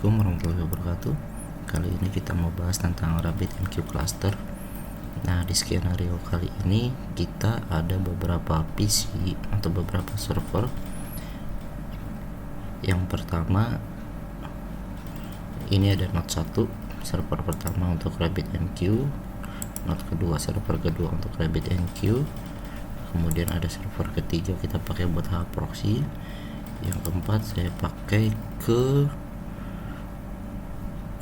Assalamualaikum warahmatullahi wabarakatuh. Kali ini kita mau bahas tentang RabbitMQ cluster. Nah, di skenario kali ini kita ada beberapa PC atau beberapa server. Yang pertama ini ada node 1, server pertama untuk RabbitMQ, node kedua, server kedua untuk RabbitMQ. Kemudian ada server ketiga kita pakai buat proxy. Yang keempat saya pakai ke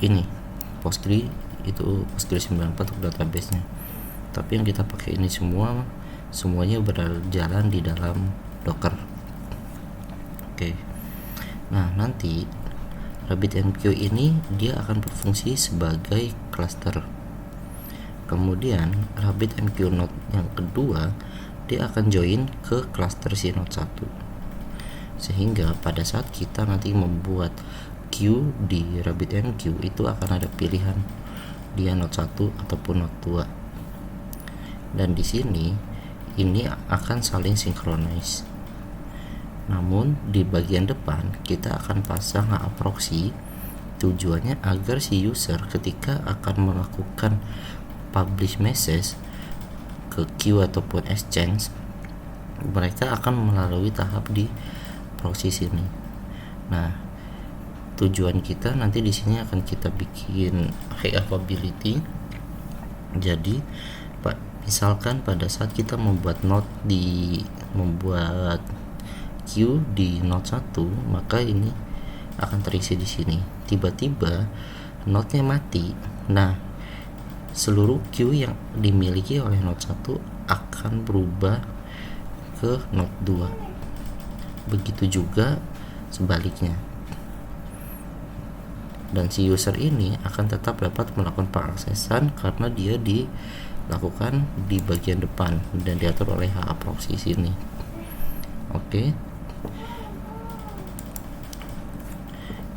ini Postgre, itu Postgre 94 untuk database-nya. Tapi yang kita pakai ini semuanya berjalan di dalam Docker. Oke. Nah, nanti RabbitMQ ini dia akan berfungsi sebagai cluster. Kemudian RabbitMQ node yang kedua dia akan join ke cluster si node 1. Sehingga pada saat kita nanti membuat queue di RabbitMQ itu akan ada pilihan dia node 1 ataupun node 2. Dan di sini ini akan saling sinkronis. Namun di bagian depan kita akan pasang HA proxy, tujuannya agar si user ketika akan melakukan publish message ke queue ataupun exchange, mereka akan melalui tahap di proxy sini. Nah, tujuan kita nanti di sini akan kita bikin high availability. Jadi misalkan pada saat kita membuat queue di node 1, maka ini akan terisi di sini. Tiba-tiba node-nya mati. Nah, seluruh queue yang dimiliki oleh node 1 akan berubah ke node 2. Begitu juga sebaliknya. Dan si user ini akan tetap dapat melakukan pengaksesan karena dia dilakukan di bagian depan dan diatur oleh HA proxy sini. Oke.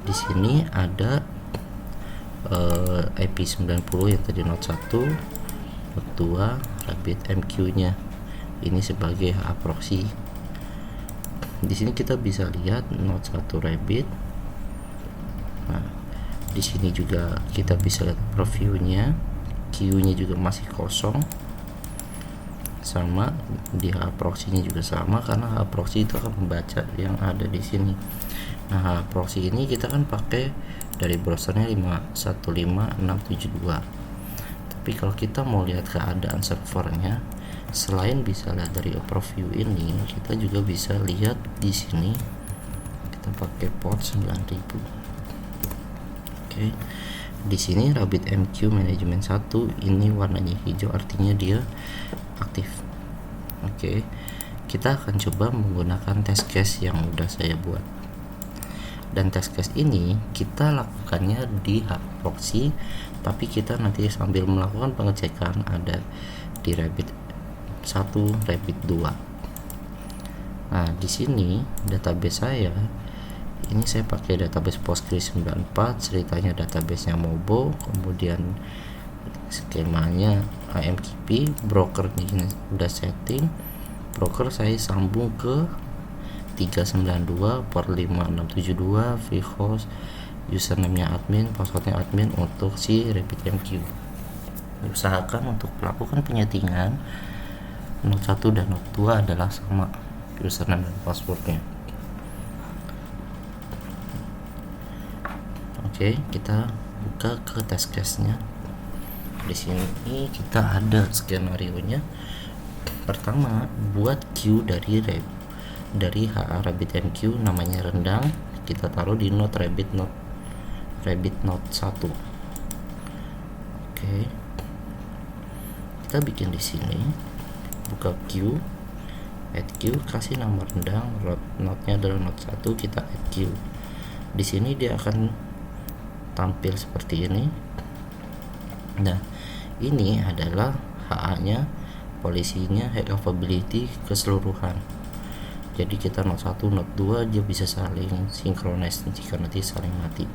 Di sini ada IP90 yang tadi node 1, node 2, RabbitMQ-nya. Ini sebagai HA proxy. Di sini kita bisa lihat node 1 Rabbit. Nah, di sini juga kita bisa lihat preview-nya, queue-nya juga masih kosong. Sama di HA proxy-nya juga sama, karena HA proxy itu akan membaca yang ada di sini. Nah, HA proxy ini kita kan pakai dari browsernya 5.15672. Tapi kalau kita mau lihat keadaan servernya, selain bisa lihat dari overview ini, kita juga bisa lihat di sini. Kita pakai port 9000. Oke. Di sini RabbitMQ Management 1 ini warnanya hijau, artinya dia aktif. Oke. Kita akan coba menggunakan test case yang udah saya buat. Dan test case ini kita lakukannya di HA proxy, tapi kita nanti sambil melakukan pengecekan ada di Rabbit 1, Rabbit 2. Nah, di sini database saya ini saya pakai database Postgre 94, ceritanya databasenya Mobo, kemudian skemanya AMQP, broker ini udah setting. Broker saya sambung ke 392 port 5672, free host, username-nya admin, passwordnya admin untuk si RabbitMQ. Usahakan untuk melakukan penyetingan node 1 dan node 2 adalah sama username dan passwordnya. Oke, kita buka ke test case-nya. Di sini kita ada skenario-nya. Pertama, buat queue dari HA RabbitMQ namanya rendang, kita taruh di node Rabbit node 1. Oke. Kita bikin di sini. Buka queue, add queue, kasih nama rendang, node-nya adalah node 1, kita add queue. Di sini dia akan tampil seperti ini. Nah, ini adalah HA-nya, polisinya, high availability keseluruhan. Jadi kita node 1, node 2 dia bisa saling sinkronis jika nanti saling mati.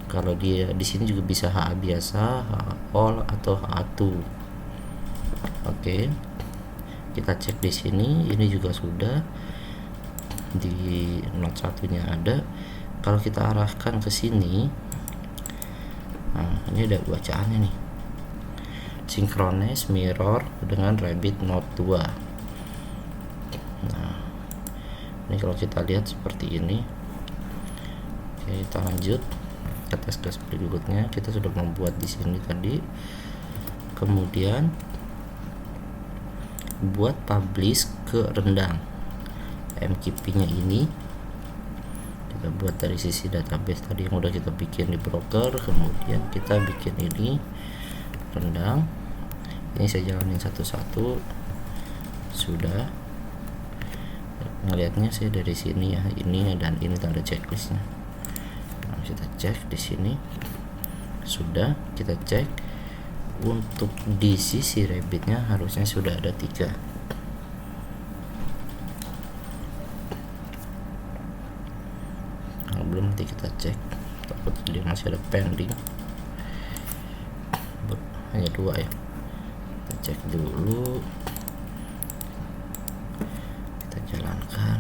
Kalau dia di sini juga bisa HA biasa, HA all atau HA2. Oke. Kita cek di sini, ini juga sudah di node 1-nya ada. Kalau kita arahkan ke sini, nah ini ada bacaannya nih, synchronize mirror dengan Rabbit Note 2. Nah ini kalau kita lihat seperti ini. Oke, kita lanjut ke tes case berikutnya. Kita sudah membuat di sini tadi, kemudian buat publish ke rendang. MQP nya ini kita buat dari sisi database tadi yang udah kita bikin di broker, kemudian kita bikin ini rendang. Ini saya jalanin satu-satu. Sudah ngelihatnya sih dari sini ya, ini dan ini tanda checklistnya. Nah, kita cek di sini. Sudah kita cek untuk di sisi Rabbitnya harusnya sudah ada 3. Nah, belum, nanti kita cek, takut dia masih ada pending, hanya 2 ya. Kita cek dulu, kita jalankan.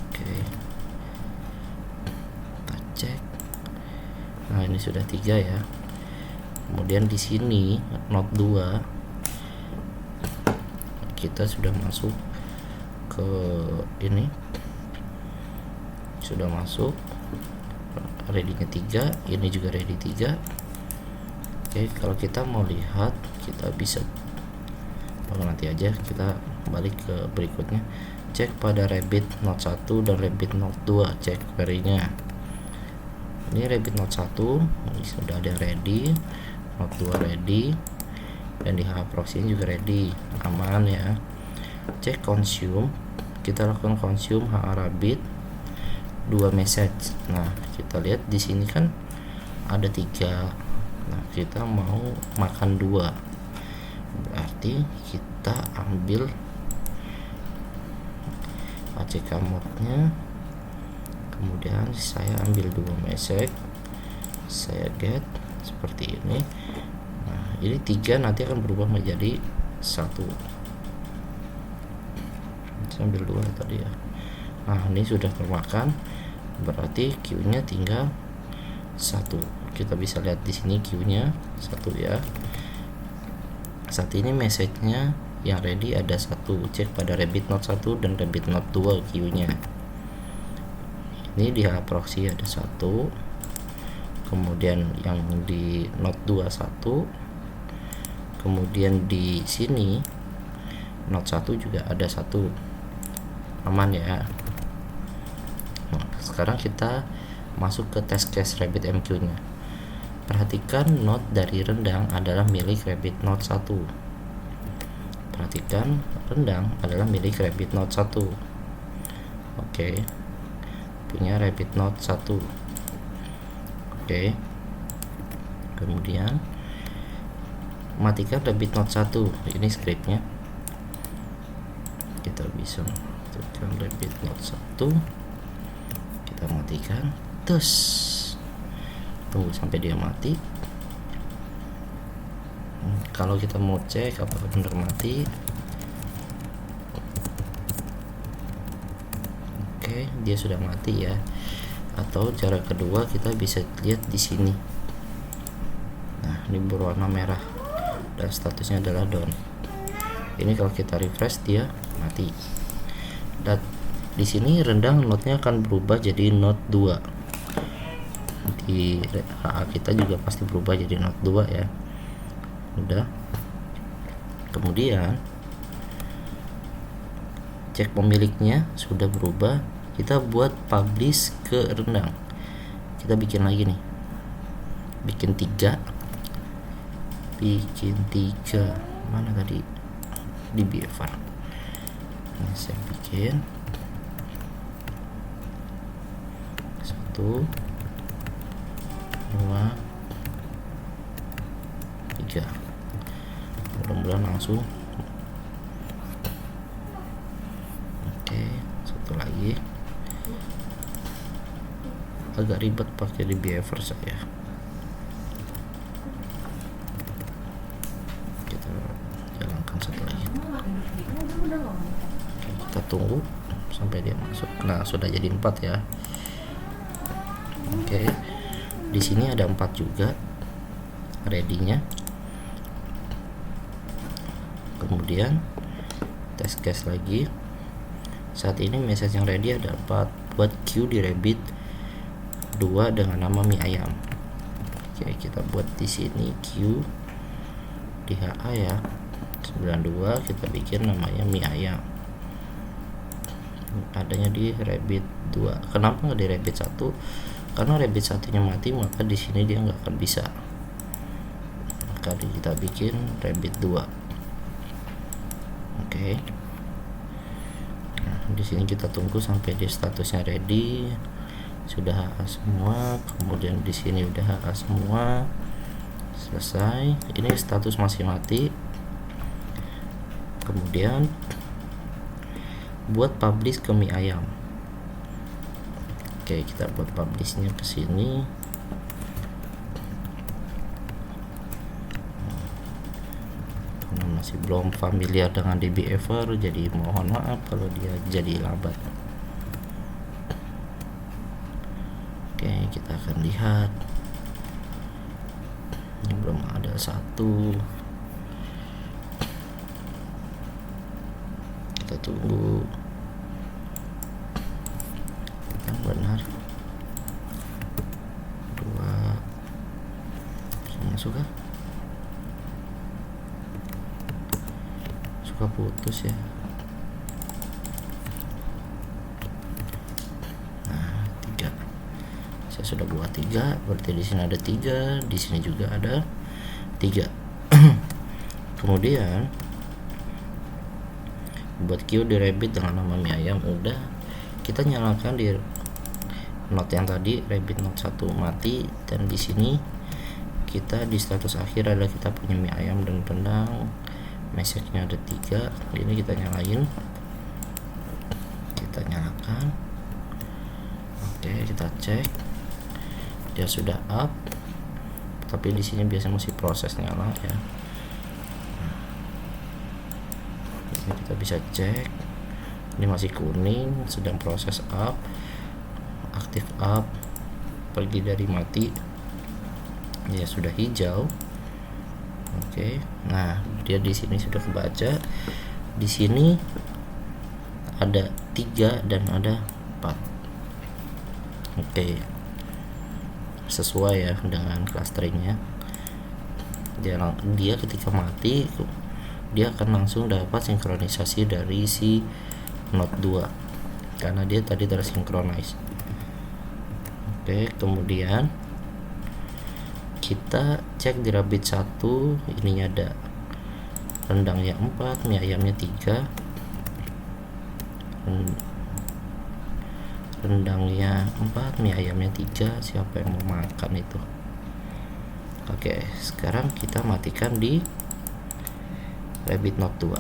Oke, kita cek. Nah ini sudah 3 ya. Kemudian di sini Note 2 kita sudah masuk ke ini, sudah masuk ready-nya 3, ini juga ready 3. Oke, kalau kita mau lihat kita bisa nanti aja, kita balik ke berikutnya. Cek pada Rabbit Note 1 dan Rabbit Note 2, cek query-nya. Ini Rabbit Note 1 ini sudah ada ready, Note 2 ready, dan di HA proxy juga ready, aman ya. Cek consume, kita lakukan consume HA Rabbit 2 message. Nah kita lihat di sini kan ada 3. Nah kita mau makan 2, berarti kita ambil ACK mode nya, kemudian saya ambil 2 message, saya get seperti ini. Nah ini 3 nanti akan berubah menjadi 1. Saya ambil 2 tadi ya. Nah ini sudah termakan, berarti queue-nya tinggal 1. Kita bisa lihat di sini queue-nya 1 ya. Saat ini message-nya yang ready ada 1. Cek pada Rabbit Note 1 dan Rabbit Note 2 queue-nya. Ini di HA proxy ada 1. Kemudian yang di Note 2 1. Kemudian di sini Note 1 juga ada 1. Aman ya. Nah, sekarang kita masuk ke test case Rabbit MQ nya. Perhatikan note dari rendang adalah milik Rabbit Note 1. Perhatikan rendang adalah milik Rabbit Note 1. Oke, punya Rabbit Note 1. Oke, kemudian matikan Rabbit Note 1. Ini scriptnya, kita bisa matikan Rabbit Note 1, kita matikan, terus tunggu sampai dia mati. Kalau kita mau cek apakah benar mati, oke, dia sudah mati ya. Atau cara kedua kita bisa lihat di sini. Nah, ini berwarna merah dan statusnya adalah down. Ini kalau kita refresh dia mati. Dan di sini rendang note-nya akan berubah jadi Note 2. Di HA kita juga pasti berubah jadi Note 2 ya. Udah. Kemudian cek pemiliknya sudah berubah, kita buat publish ke rendang. Kita bikin lagi nih, bikin 3, mana tadi di behavior. Nah, saya bikin 1, 2, 3. Mudah-mudahan langsung. Oke, satu lagi. Agak ribet pakai di behavior saya. Kita jalankan satu lagi. Kita tunggu sampai dia masuk. Nah, sudah jadi 4 ya. Oke, di sini ada 4 juga ready-nya. Kemudian test case lagi. Saat ini message yang ready ada 4 buat queue di Rabbit 2 dengan nama mie ayam. Oke, kita buat di sini queue di HA ya 92, kita bikin namanya mie ayam. Adanya di Rabbit 2. Kenapa nggak di Rabbit 1? Karena Rabbit 1-nya mati, maka di sini dia nggak akan bisa. Maka kita bikin Rabbit 2. Oke. Nah, di sini kita tunggu sampai dia statusnya ready. Sudah HA semua, kemudian di sini udah HA semua. Selesai. Ini status masih mati. Kemudian buat publish ke mie ayam. Oke, kita buat publishnya ke sini. Karena masih belum familiar dengan DBever, jadi mohon maaf kalau dia jadi lambat. Oke, kita akan lihat. Ini belum ada 1. Kita tunggu yang benar. 2 masuk kah? Suka putus ya. Nah, 3. Saya sudah buat 3, berarti di sini ada 3, di sini juga ada 3. Kemudian buat queue di Rabbit dengan nama mie ayam udah, kita nyalakan di node yang tadi Rabbit node 1 mati, dan di sini kita di status akhir adalah kita punya mie ayam dan rendang. Message-nya ada 3. Ini kita nyalain, kita nyalakan. Oke, kita cek dia sudah up, tapi di sini biasanya masih proses nyala ya. Ini kita bisa cek, ini masih kuning, sedang proses up, aktif up, pergi dari mati ya, sudah hijau. Oke, nah dia di sini sudah kebaca. Di sini ada 3 dan ada 4. Oke, sesuai ya dengan clusteringnya. Dia ketika mati dia akan langsung dapat sinkronisasi dari si node 2 karena dia tadi tersinkronis. Oke, kemudian kita cek di Rabbit 1, ininya ada rendangnya 4, mie ayamnya 3. Rendangnya 4, mie ayamnya 3. Siapa yang mau makan itu? Oke, sekarang kita matikan di Rabbit node 2.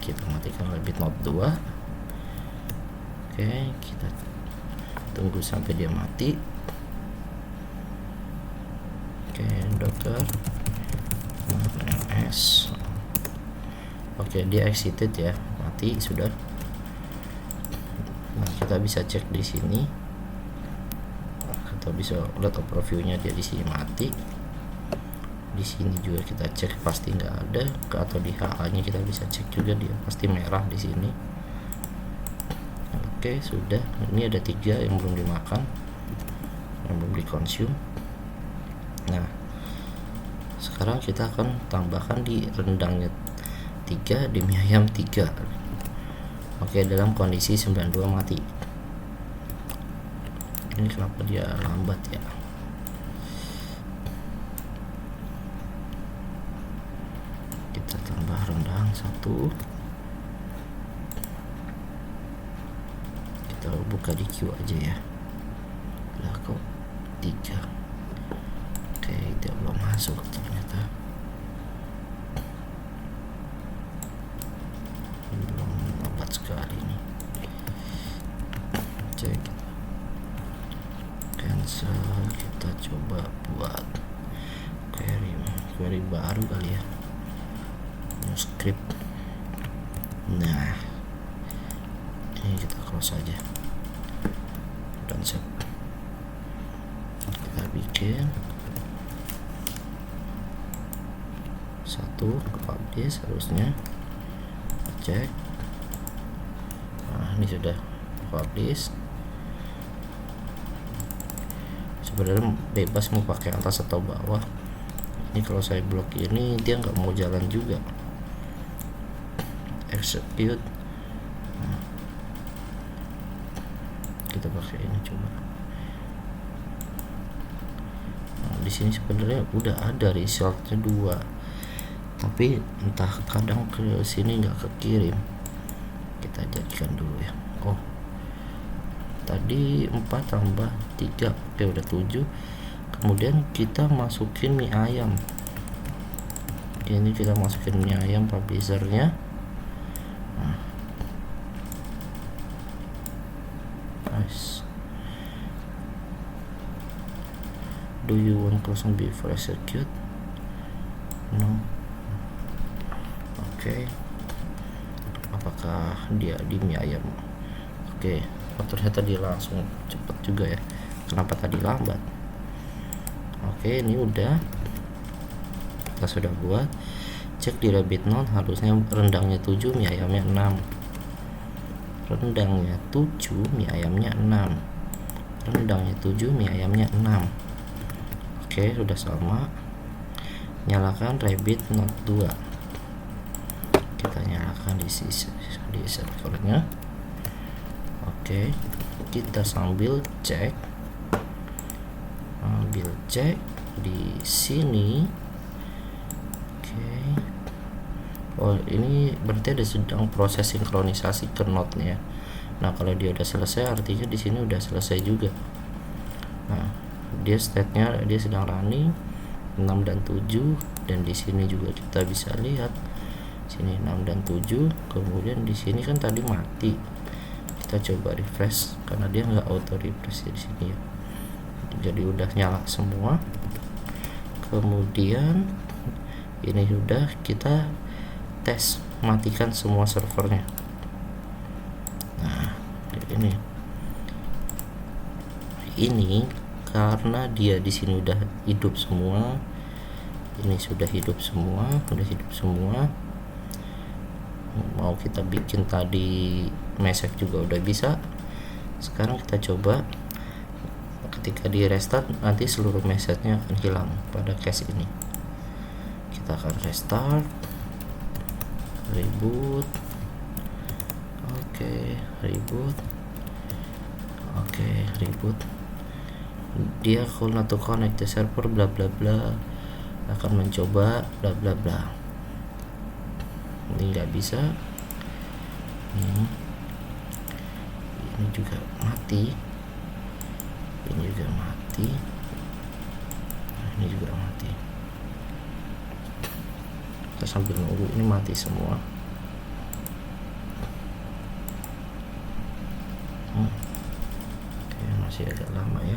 Kita matikan Rabbit node 2. Oke, kita tunggu sampai dia mati. Oke, Docker ms. Oke, dia exited ya, mati sudah. Nah, kita bisa cek di sini atau bisa lihat overview-nya, dia di sini mati. Di sini juga kita cek pasti nggak ada, atau di HA-nya kita bisa cek juga dia pasti merah di sini. Oke, sudah. Ini ada 3 yang belum dimakan, yang belum dikonsum. Nah, sekarang kita akan tambahkan di rendangnya 3, di mie ayam 3. Oke, dalam kondisi 92 mati. Ini kenapa dia lambat ya? Kita tambah rendang 1. Kita buka di queue aja ya. Lah kok 3. Oke, dia belum masuk ternyata. Belum, lambat sekali nih. Cek, cancel. Kita coba buat query baru kali ya, new script. Nah, Ini kita close aja dan save. Kita bikin satu ke publish harusnya, cek. Nah ini sudah publish. Sebenarnya bebas mau pakai atas atau bawah. Ini kalau saya blok ini dia nggak mau jalan juga. Execute. Nah, kita pakai ini coba. Nah, di sini sebenarnya udah ada resultnya 2, tapi entah kadang ke sini nggak kekirim. Kita jadikan dulu ya. Oh, tadi 4 tambah 3, oke udah 7. Kemudian kita masukin mie ayam. Ini kita masukin mie ayam publishernya. Nah, nice. Do you want closing before execute? No. Oke. Apakah dia di mie ayam? Oke. Oh, ternyata dia langsung cepet juga ya. Kenapa tadi lambat? Oke, ini udah kita sudah buat. Cek di rabbit node, harusnya rendangnya 7, mie ayamnya 6. Rendangnya 7, mie ayamnya 6. Rendangnya 7, mie ayamnya 6. Oke, sudah sama. Nyalakan rabbit node 2. Kita nyalakan di servernya. Oke, kita sambil cek di sini. Oke. Oh, ini berarti ada sedang proses sinkronisasi ke node-nya. Nah, kalau dia udah selesai artinya di sini udah selesai juga. Nah, dia state-nya dia sedang running 6 dan 7, dan di sini juga kita bisa lihat sini 6 dan 7. Kemudian di sini kan tadi mati. Kita coba refresh karena dia nggak auto refresh di sini ya. Jadi udah nyala semua. Kemudian ini sudah kita tes, matikan semua servernya. Nah, ini karena dia di sini udah hidup semua. Ini sudah hidup semua, Mau kita bikin tadi message juga udah bisa. Sekarang kita coba. Ketika di restart nanti seluruh message-nya akan hilang pada case ini. Kita akan restart, reboot. Oke, reboot. Dia call to connect the server bla bla bla, akan mencoba bla bla bla. Ini nggak bisa. Ini juga mati. Ini juga mati. Ini juga mati. Kita sambil nunggu ini mati semua. Oke, masih agak lama ya.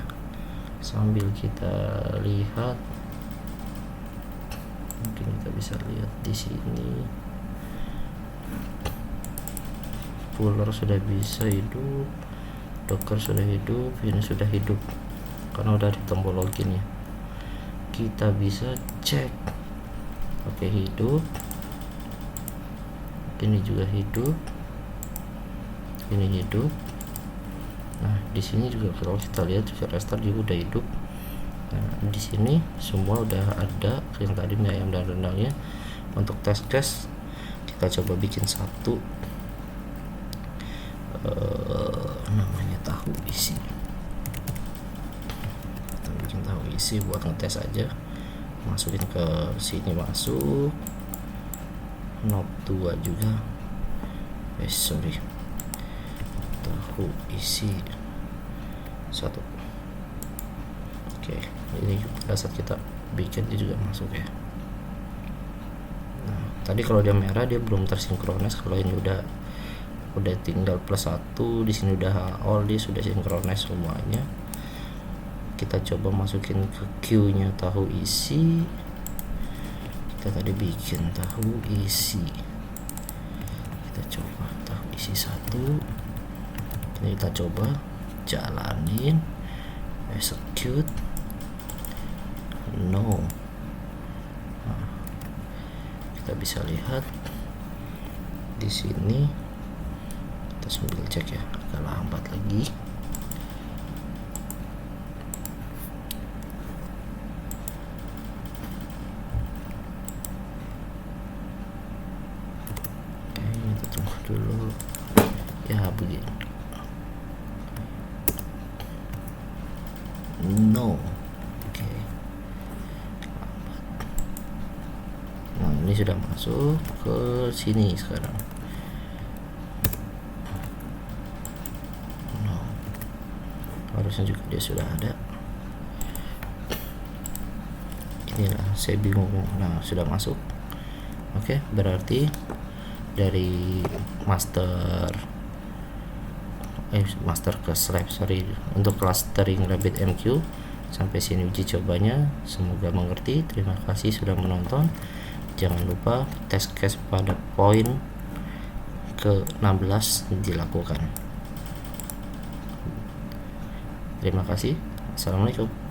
Sambil kita lihat, mungkin kita bisa lihat di sini. Puller sudah bisa hidup. Docker sudah hidup, ini sudah hidup karena udah di tombol login ya. Kita bisa cek. Oke, hidup. Ini juga hidup. Ini hidup. Nah, di sini juga kalau kita lihat juga restart juga udah hidup. Nah, di sini semua udah ada yang tadi mie ayam dan rendangnya. Untuk tes case kita coba bikin satu. Namanya tahu isi. Kita bikin tahu isi buat ngetes aja. Masukin ke sini, masuk node 2 juga. Tahu isi 1. Oke, ini pada saat kita bikin dia juga masuk ya. Nah, tadi kalau dia merah dia belum tersinkronis. Kalau ini udah tinggal +1, di sini udah all, dia sudah sinkronis semuanya. Kita coba masukin ke queue-nya tahu isi. Kita tadi bikin tahu isi. Kita coba tahu isi 1. Ini kita coba jalanin, execute, no. Nah, kita bisa lihat di sini, kita sambil cek ya, agak lambat lagi. Oke, kita tunggu dulu ya, begini. No. Oke. Nah, ini sudah masuk ke sini sekarang. No. Harusnya juga dia sudah ada. Inilah saya bingung. Nah, sudah masuk. Oke, berarti dari master ke slab, untuk clustering RabbitMQ sampai sini uji cobanya. Semoga mengerti. Terima kasih sudah menonton. Jangan lupa test case pada poin ke-16 dilakukan. Terima kasih. Assalamualaikum.